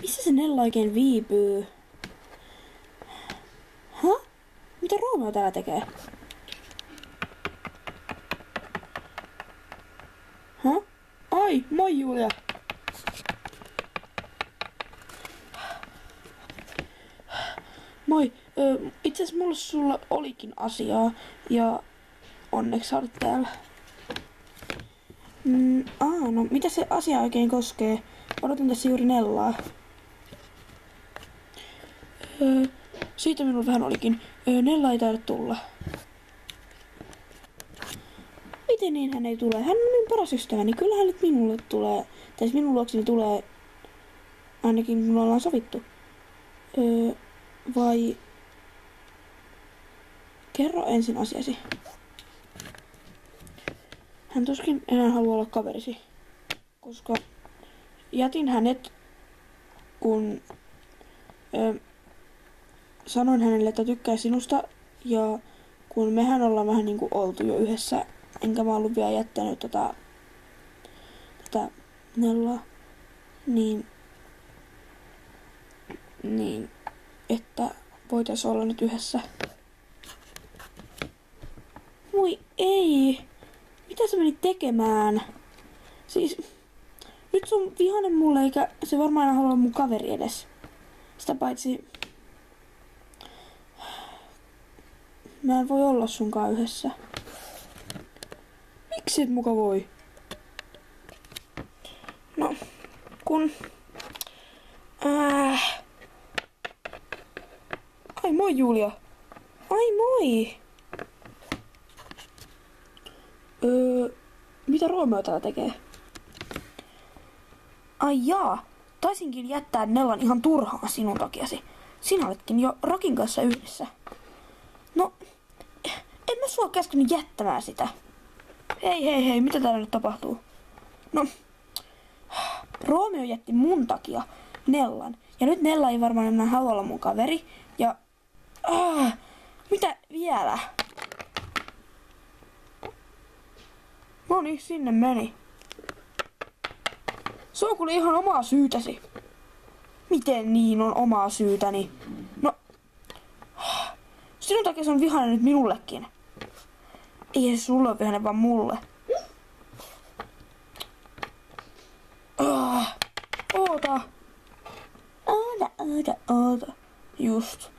Missä se Nella oikein viipyy? Mitä Roomeo täällä tekee? Ai, moi Julia! Moi, itse asiassa mulla sulla olikin asiaa ja onneksi sä olet täällä. No mitä se asia oikein koskee? Odotan tässä juuri Nellaa. Siitä minulla vähän olikin. Nella ei taida tulla. Miten niin hän ei tule? Hän on niin paras ystäväni. Kyllä hän nyt minulle tulee. Tai minun luokseni tulee. Ainakin kun ollaan sovittu. Vai... Kerro ensin asiasi. Hän tuskin enää haluaa olla kaverisi. Koska jätin hänet, kun sanoin hänelle, että tykkää sinusta. Ja kun mehän ollaan vähän niinku oltu jo yhdessä. Enkä mä ollut vielä jättänyt tätä Nellaa. Niin, että voitais olla nyt yhdessä. Voi ei! Mitä sä menit tekemään? Siis, nyt sun vihanen mulle eikä se varmaan halua olla mun kaveri edes. Sitä paitsi... Mä en voi olla sunkaan yhdessä. Miksi et muka voi? No, kun... Ai moi Julia. Ai moi. Mitä Roomeo täällä tekee? Ai jaa, taisinkin jättää Nellan ihan turhaan sinun takiasi. Sinä oletkin jo Rokin kanssa yhdessä. No, en mä sua käskenyt jättämään sitä. Hei, mitä täällä nyt tapahtuu? No, Roomeo jätti mun takia Nellan. Ja nyt Nella ei varmaan enää halua olla mun kaveri. Ja... mitä vielä? No niin, sinne meni. Se on kyllä ihan omaa syytäsi. Miten niin on omaa syytäni? No... Sinun takia se on vihainen nyt minullekin. Ei se sulle ole vihainen, vaan mulle. Oota. Just.